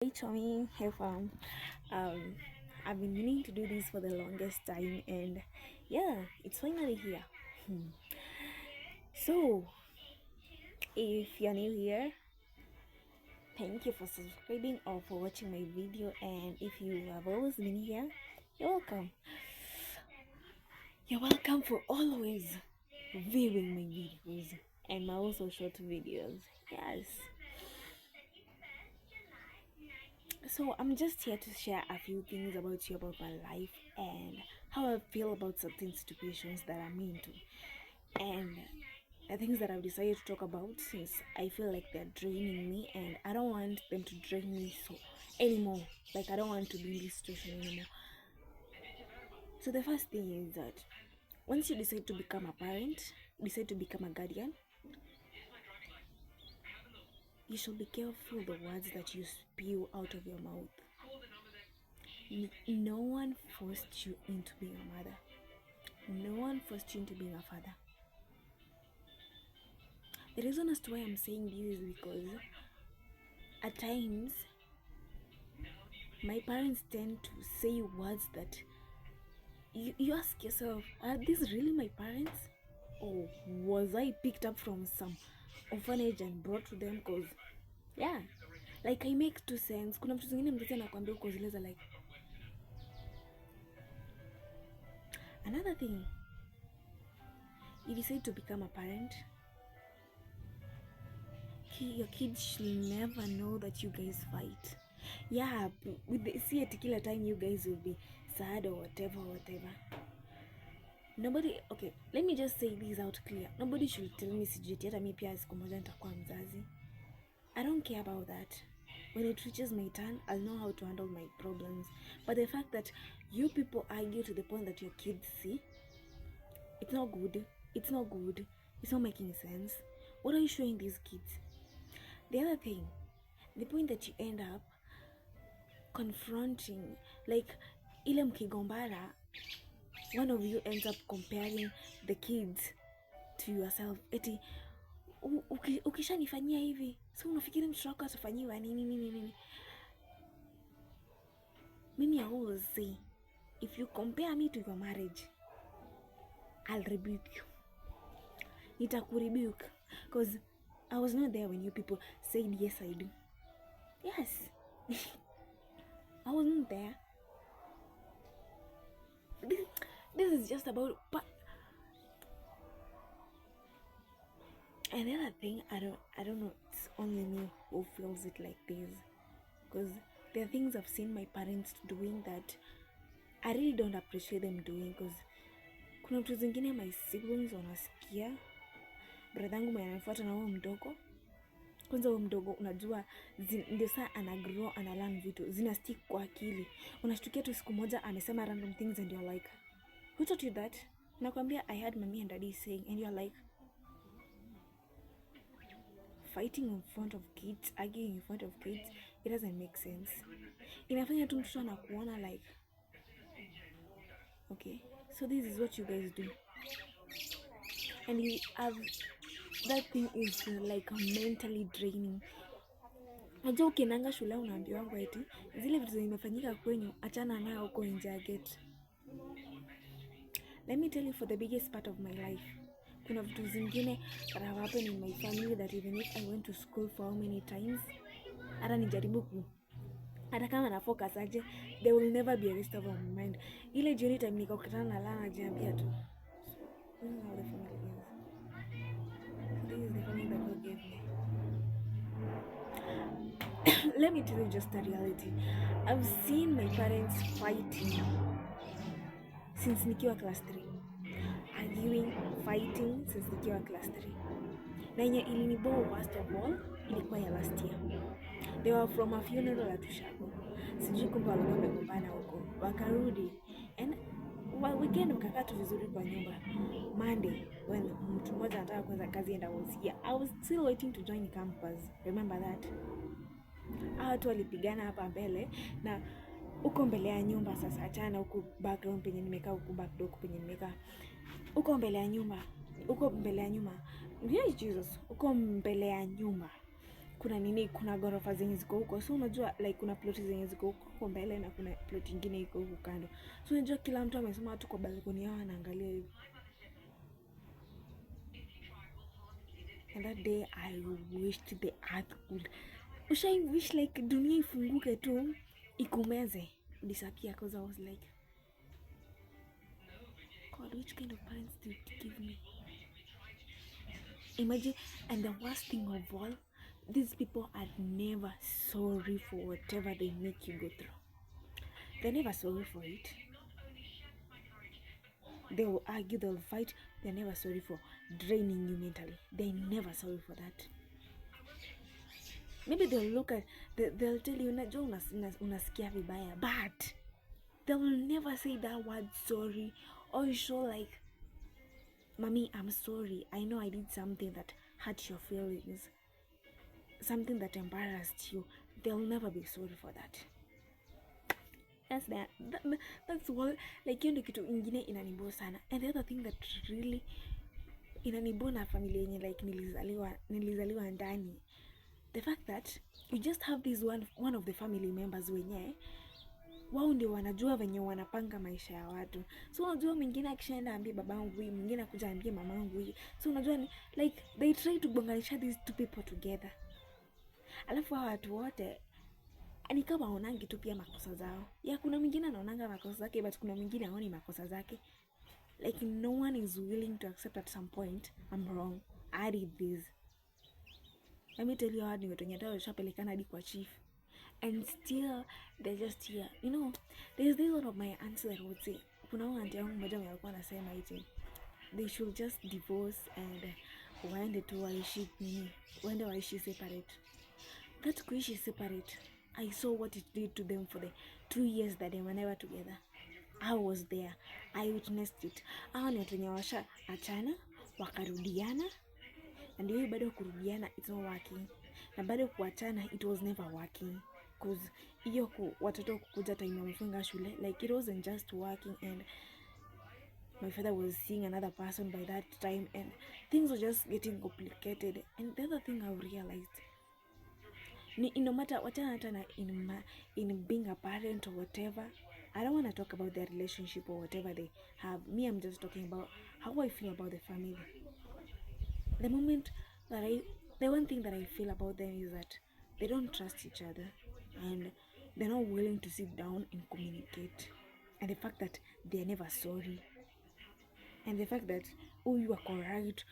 Hey Tommy, hey fam. Um, I've been meaning to do this for the longest time, and yeah, it's finally here. Hmm. So, if you're new here, thank you for subscribing or for watching my video. And if you have always been here, you're welcome. You're welcome for always viewing my videos and my also short videos. Yes. So I'm just here to share a few things about you, about my life, and how I feel about certain situations that I'm into, and the things that I've decided to talk about since I feel like they're draining me, and I don't want them to drain me so anymore. Like I don't want to be in this situation anymore. So the first thing is that once you decide to become a parent, decide to become a guardian, you should be careful the words that you spew out of your mouth. No one forced you into being a mother. No one forced you into being a father. The reason as to why I'm saying this is because at times my parents tend to say words that you ask yourself, are these really my parents? Or was I picked up from some orphanage and brought to them? Because, yeah, like I make two sense. Kuna mtu zingine mzazi anakuambia uko zile za like. Another thing, you decide to become a parent, your kids should never know that you guys fight. Yeah, with the see at kila time you guys will be sad or whatever. Nobody, okay, let me just say this out clear. Nobody should tell me sijui hata mimi pia siku moja nitakuwa mzazi. I don't care about that. When it reaches my turn, I'll know how to handle my problems. But the fact that you people argue to the point that your kids see, it's not good. It's not good. It's not making sense. What are you showing these kids? The other thing, the point that you end up confronting, like ile mkigombana, one of you ends up comparing the kids to yourself. Eti ukishanifanyia hivi, so unafikiri mtoto wako atafanyiwa nini? Mimi I always say, if you compare me to your marriage, I'll rebuke you. Nitakurebuke, because I was not there when you people said yes I do. Yes. I wasn't there. This is just about another thing. I don't know, it's only me who feels it like this, because there are things I've seen my parents doing that I really don't appreciate them doing, because kuna vitu zingine my siblings wanasikia. Bradhangu mwenye anafuata na huo mdogo, kwanza huo mdogo unajua ndio saa ana grow, ana learn vitu zina stick kwa akili. Unashtukia tu siku moja amesema random things and you're like, who taught you that? Nakwambia I had mommy and daddy saying, and you're like, fighting in front of kids, arguing in front of kids, it doesn't make sense. Inafanya tu mtoto anakuona like, okay, so this is what you guys do, and you have that thing is like mentally draining. Unajua ukiendanga shule unaambiwa eti zile vitu zimefanyika kwenyu achana nayo huko nje ya gate. Let me tell you, for the biggest part of my life, kuna vitu zingine that have happened in my family that even if I went to school for how many times, hata nijaribu hata kama na focus aje, there will never be a rest of my mind. Ile jioni time nikakutana na Lana najiambia tu, this is how the family is. This is the family that God gave me. Let me tell you just the reality. I've seen my parents fighting since nikiwa class 3. Arguing, fighting since nikiwa class 3. Na yenye iliniboo worst of all ilikuwa ya last year. They were from a funeral at Ushago. Sijui kumbe walikuwa wamegombana huko. Wakarudi. And weekend mkakaa tu vizuri kwa nyumba. Monday, when mtu mmoja anataka kuanza kazi and I was here, I was still waiting to join campus. Remember that? Watu walipigana hapa mbele na uko mbele ya nyumba. Sasa achana huko background penye nimekaa, huko backdoor penye nimekaa, uko mbele ya nyumba, uko mbele ya nyumba. Yeah, Jesus, uko mbele ya nyumba kuna nini, kuna ghorofa zenye ziko huko, so unajua like kuna ploti zenye ziko huko mbele na kuna ploti nyingine iko huko kando, so unajua kila mtu amesema watu kwa balkoni yao anaangalia hivi. And that day I wished the earth could, I wish like dunia ifunguke tu ikumeze, disappear, because I was like, God, which kind of parents did you give me? Imagine. And the worst thing of all, these people are never sorry for whatever they make you go through. They're never sorry for it. They will argue, they'll fight. They're never sorry for draining you mentally. They're never sorry for that. Maybe they'll look at, they'll tell you, unajua unasikia vibaya, but they will never say that word sorry or show like, Mommy, I'm sorry. I know I did something that hurt your feelings, something that embarrassed you. They'll never be sorry for that. That's all. Like, hiyo ndio kitu ingine inanibo sana. And the other thing that really inanibo na familia yenye like nilizaliwa ndani, the fact that you just have this one of the family members wenye wao ndio wanajua venye wanapanga maisha ya watu. So unajua mwingine akishaenda ambie babangu hii, mwingine akuja ambie mamangu hii. So unajua ni like they try to gonganisha these two people together. Alafu hawa watu wote ni kama waonangi tu pia makosa zao. Ya kuna mwingine anaonanga makosa zake, but kuna mwingine haoni makosa zake. Like no one is willing to accept at some point, I'm wrong, I did this. Let me tell you how ni watu wenye hata washapelekana hadi kwa chief. And still they're just here. You know, there's this one of my aunts that would say, kuna auntie yangu mmoja alikuwa anasema hivi, they should just divorce and waende tu waishi nini, waende waishi separate. That kuishi separate, I saw what it did to them for the 2 years that they were never together. I was there, I witnessed it. Hao ni watu wenye washa achana wakarudiana, and hiyo bado kurudiana it's not working, na bado kuachana it was never working. Because hiyo watoto kukuja time ya mfunga shule, like it wasn't just working, and my father was seeing another person by that time, and things were just getting complicated. And the other thing I've realized, no matter wachana hata in being a parent or whatever, I don't want to talk about their relationship or whatever they have. Me, I'm just talking about how I feel about the family. The moment that the one thing that I feel about them is that they don't trust each other, and they're not willing to sit down and communicate. And the fact that they're never sorry, and the fact that you are correct,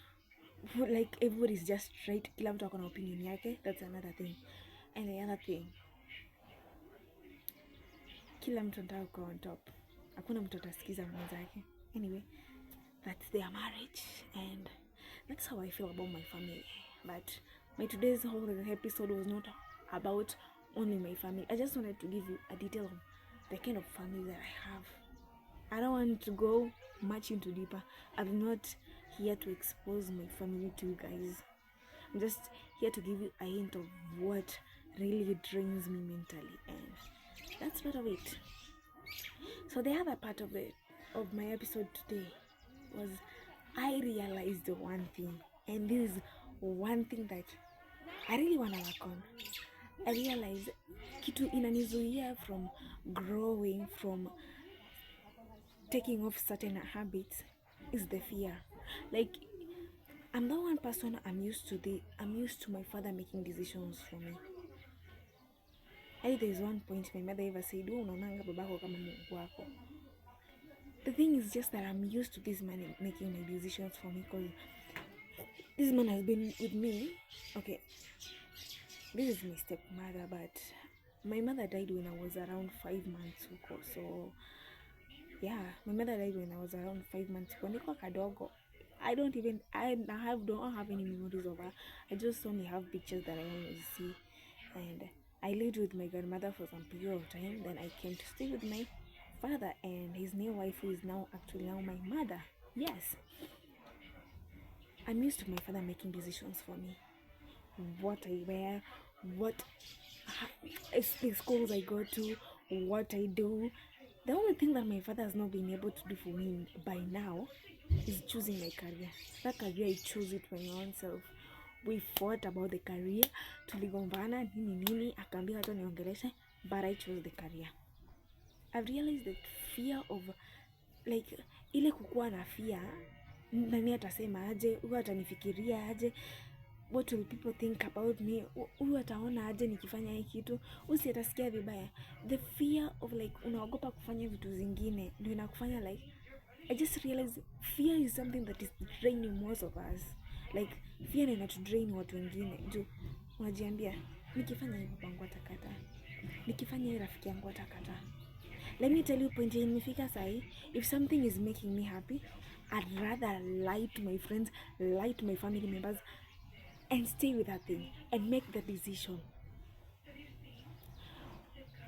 like everybody's just right, kila mtu akona opinion yake, that's another thing. And the other thing, kila mtu anataka kuwa on top, hakuna mtu atasikiza mwenzake. Anyway, that's their marriage, and that's how I feel about my family. But my today's whole episode was not about only my family. I just wanted to give you a detail of the kind of family that I have. I don't want to go much into deeper. I'm not here to expose my family to you guys. I'm just here to give you a hint of what really drains me mentally, and that's part of it. So the other part of my episode today was I realized one thing, and this is one thing that I really want to work on. I realized kitu inanizuia from growing, from taking off certain habits is the fear. Like, I'm the one person, I'm used to my father making decisions for me. I think there's one point my mother ever said, unaonanga babako kama Mungu wako. The thing is just that I'm used to this man making my decisions for me, because this man has been with me. Okay, this is my stepmother, but my mother died when I was around 5 months ago. So yeah, my mother died when I was around 5 months ago. Niko kadogo. I don't have any memories of her. I just only have pictures that I always see. And I lived with my grandmother for some period of time. Then I came to stay with my father and his new wife, who is now my mother. Yes, I'm used to my father making decisions for me. What I wear, the schools I go to, what I do. The only thing that my father has not been able to do for me by now is choosing my career. That career, I chose it by my own self. we fought about the career, tuligombana nini, akaambia hata niongeleshe, but I chose the career. I've realized that fear of like ile kukuwa na fear, nani atasema aje, huyu atanifikiria aje, what will people think about me, huyu ataona aje nikifanya hii kitu, usi atasikia vibaya. The fear of like unaogopa kufanya vitu zingine ndio inakufanya like, I just realized fear is something that is draining most of us. Like fear inatudrain watu wengine juu unajiambia nikifanya hivi bangu atakata, nikifanya hivi rafiki yangu atakata. Let me tell you, point nimefika sahi, if something is making me happy, I'd rather lie to my friends, lie to my family members, and stay with that thing and make the decision.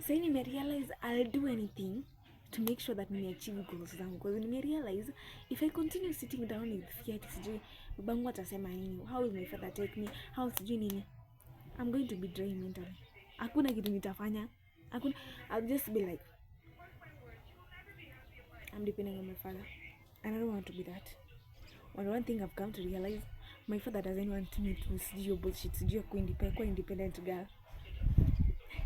So I realize I'll do anything to make sure that I achieve goals zangu, because I realize if I continue sitting down with fear, sijui babangu atasema nini, how will my father take me, how sijui nini, I'm going to be drained mentally. Hakuna kitu nitafanya, hakuna. I'll just be like, I'm depending on my father, and I don't want to be that. One thing I've come to realize, my father doesn't want me to see your bullshit, see your independent girl.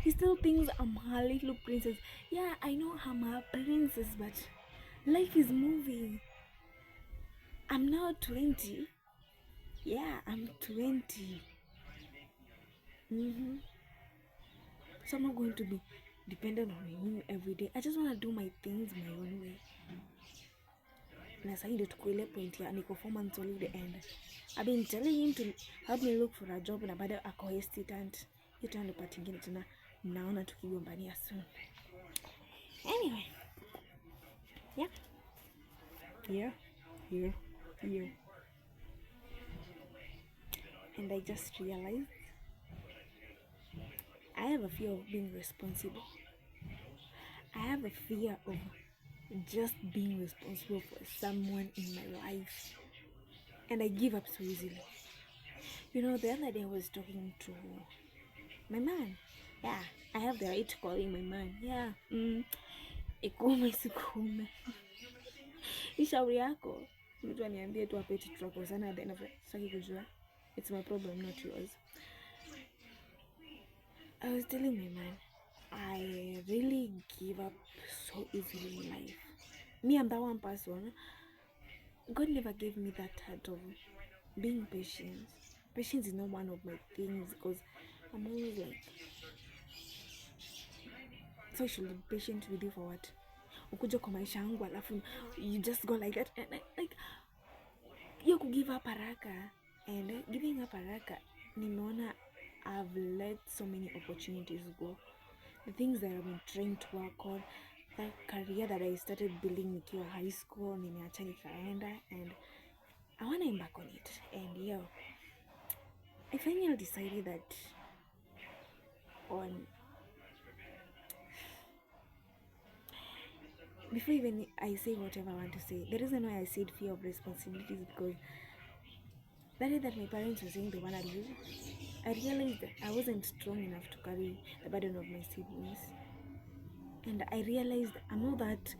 He still thinks I'm her little princess. Yeah, I know I'm her princess, but life is moving. I'm now 20. Yeah, I'm 20. So I'm not going to be dependent on him every day. I just want to do my things my own way. Na sasa ndio tuko ile point ya niko 4 months only the end. I've been telling him to help me look for a job, na baada ako hesitant. Hiyo ndio part nyingine tena naona tukigombania soon. Anyway. Yeah. And I just realized I have a fear of being responsible. I have a fear of just being responsible for someone in my life, and I give up so easily. You know, the other day I was talking to my man. Yeah, I have the right to call him my man. Yeah. Ikume sikume. Ishauri yako. Mtu aniambie tu apeti tutakosana, then sitaki kujua. It's my problem, not yours. I was telling my man, I really give up so easily in life. Me, I'm that one person. God never gave me that heart of being patient. Patience is not one of my things, because I'm always like, so I should be patient with you for what? Ukuja kwa maisha yangu alafu you just go like that, and like you could give up haraka. And giving up haraka, nimeona I've let so many opportunities go. The things that I've been trying to work on, that career that I started building nikiwa high school, nimeacha nikaenda, and I want to embark on it. And yeah, I finally decided that before even I say whatever I want to say, the reason why I said fear of responsibilities is because that day that my parents were saying they want to leave, I realized that I wasn't strong enough to carry the burden of my siblings. And I realized I'm not that,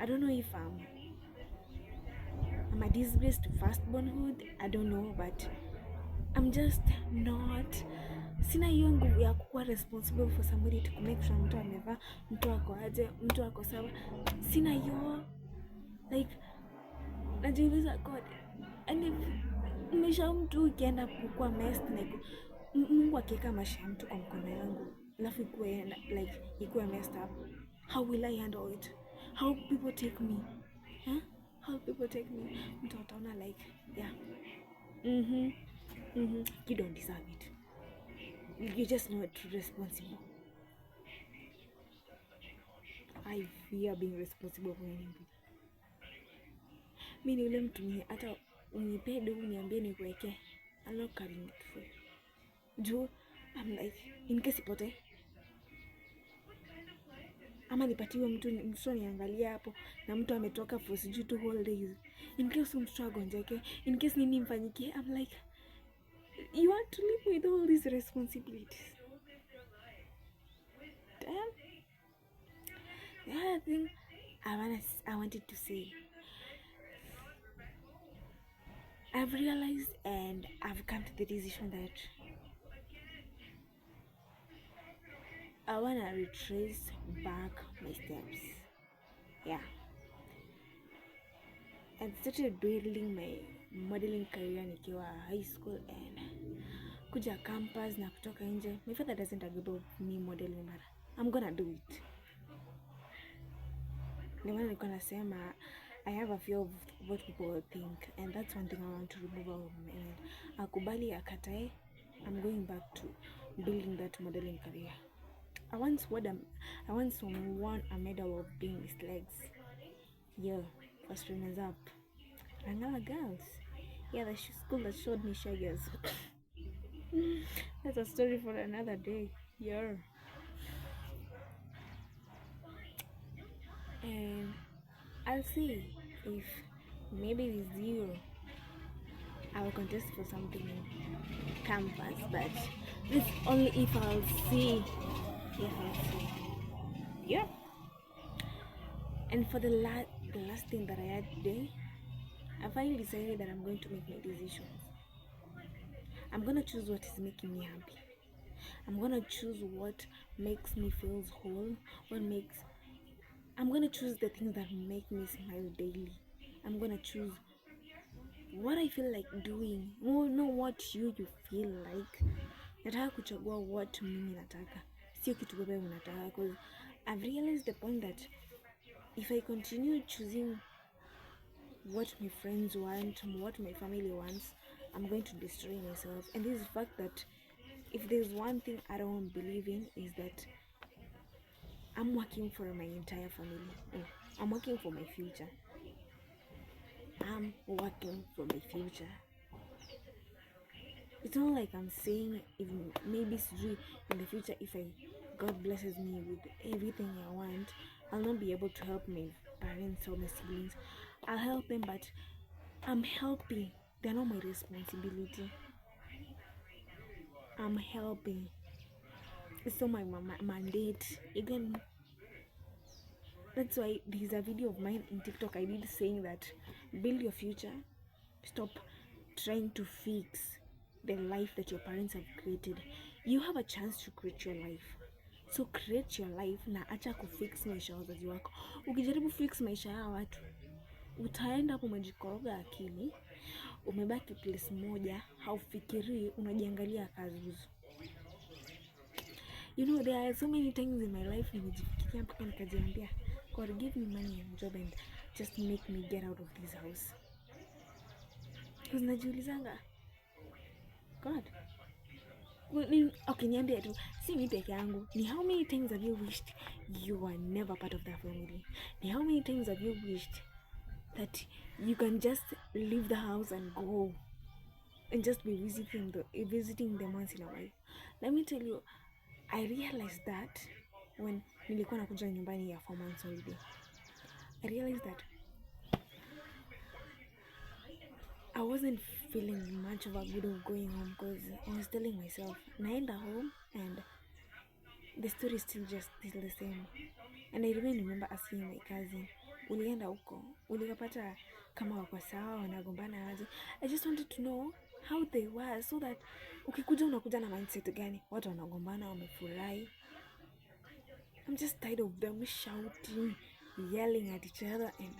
I don't know if I'm a disgrace to firstbornhood, I don't know, but I'm just not, sina hiyo nguvu ya kuwa responsible for somebody, to make sure mtu amevaa, mtu ako aje, mtu ako sawa. Sina hiyo, like, najiuliza God, and if maisha mtu ukienda kukua messed, like Mungu akiweka maisha ya mtu kwa mkono yangu alafu ikuwe like ikuwe messed up, how will I handle it? How will people take me? How will people take me? Mtu ataona like, yeah, you don't deserve it, you're just not responsible. I fear being responsible for anybody. Mimi ni ule mtu mwenye hata unipe dogo niambie nikuweke, I'm not carrying it for you. I'm like, in case ipote, ama nipatiwe mtu niangalia hapo na mtu ametoka for sijui 2 whole days, in case mtu agonjeke, in case nini mfanyikie, I'm like, you want to live with all these responsibilities? Damn. The other thing I wanted to say, I've realized and I've come to the decision that I wanna retrace back my steps. Yeah. I started building my modeling career nikiwa high school and kuja campus na kutoka nje. My father doesn't agree about me modeling, but I'm gonna do it. Ndio maana nilikuwa nasema I have a fear of what people will think, and that's one thing I want to remove out of my mind. Akubali akatae, I'm going back to building that modeling career. I once won a medal of being Miss Legs. Yeah, first runners up. Rangala girls. Yeah, the school that showed me shaggers. That's a story for another day. Yeah. And I'll see if maybe this year I'll contest for something in campus, but this only if I'll see. If I'll see. Yeah. And for the last thing that I had today, I finally decided that I'm going to make my decisions. I'm gonna choose what is making me happy. I'm gonna choose what makes me feel whole. I'm gonna choose the things that make me smile daily. I'm gonna choose what I feel like doing. No, what you feel like. Nataka kuchagua what mimi nataka, sio kitu wewe unataka, because I've realized the point that if I continue choosing what my friends want, what my family wants, I'm going to destroy myself. And this is the fact that if there's one thing I don't believe in is that I'm working for my entire family. I'm working for my future. I'm working for my future. It's not like I'm saying if maybe in the future, if God blesses me with everything I want, I'll not be able to help my parents or my siblings. I'll help them, but I'm helping. They're not my responsibility. I'm helping. It's not my mandate. Again, that's why there's a video of mine in TikTok I did saying that build your future. Stop trying to fix the life that your parents have created. You have a chance to create your life. So create your life na acha kufix maisha ya wazazi wako. Ukijaribu fix maisha ya watu, utaenda hapo umejikoroga akili, umebaki place moja, haufikirii, unajiangalia kazuzu. You know, there are so many times in my life nimejifikiria mpaka nikajiambia, God, give me money and job and just make me get out of this house. Because najiulizanga, God, okay, niambie tu, si mimi peke yangu, ni how many times have you wished you were never part of that family? Ni how many times have you wished that you can just leave the house and go and just be visiting them once in a while? Let me tell you, I realized that when nilikuwa nakuja nyumbani ya 4 months holiday. I realized that I wasn't feeling much of a good of going home, because I was telling myself, naenda home and the story is still the same. And I really remember asking my cousin, ulienda huko, ulikapata kama wako sawa, wanagombana aje? I just wanted to know how they were, so that ukikuja unakuja na mindset gani, watu wanagombana wamefurahi. I'm just tired of them shouting, yelling at each other and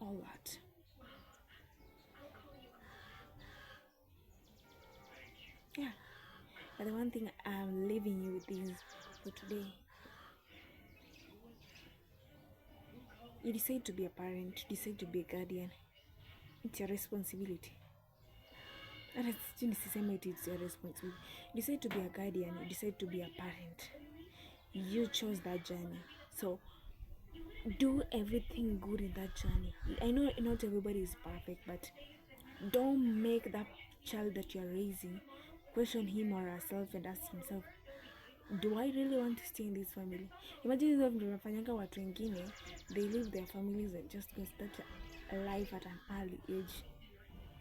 all that. Yeah, but the one thing I'm leaving you with is, for today, you decide to be a parent, you decide to be a guardian, it's your responsibility. And it's your responsibility. You decide to be a guardian, you decide to be a parent. You chose that journey. So do everything good in that journey. I know not everybody is perfect, but don't make that child that you're raising question him or herself and ask himself, do I really want to stay in this family? Imagine if tunafanyanga watu wengine, they leave their families and just go start a life at an early age.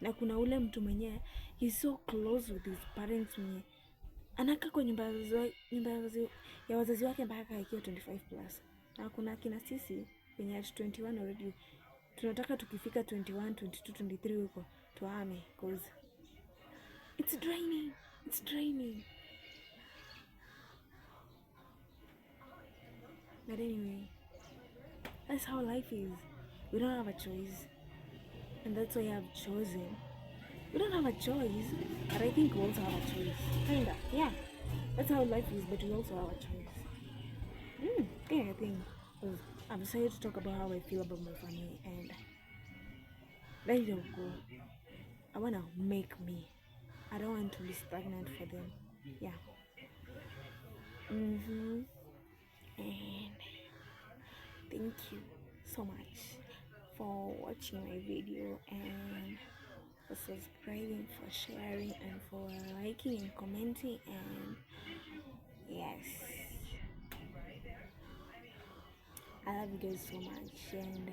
Na kuna ule mtu mwenye he's so close with his parents, mwenye anakaa kwa nyumba ya wazazi wake mpaka akiwa 25 plus. Na kuna kina sisi wenye at 21 already tunataka tukifika 21, 22, 23 huko tuhame because it's draining. It's draining. But anyway, that's how life is. We don't have a choice, and that's why I've chosen. We don't have a choice, but I think we also have a choice. Kinda, yeah. That's how life is, but we also have a choice. Yeah, I think because I've decided to talk about how I feel about my family and let it all go. I wanna make me. I don't want to be stagnant for them. Yeah. And thank you so much for watching my video and for subscribing, for sharing, and for liking and commenting. And yes, I love you guys so much. And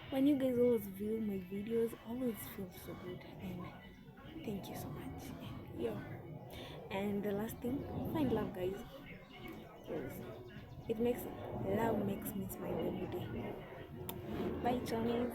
when you guys always view my videos, always feel so good. And thank you so much. And yo, and the last thing, find love, guys. Because it makes love makes me smile every day. Bye, Johnnies.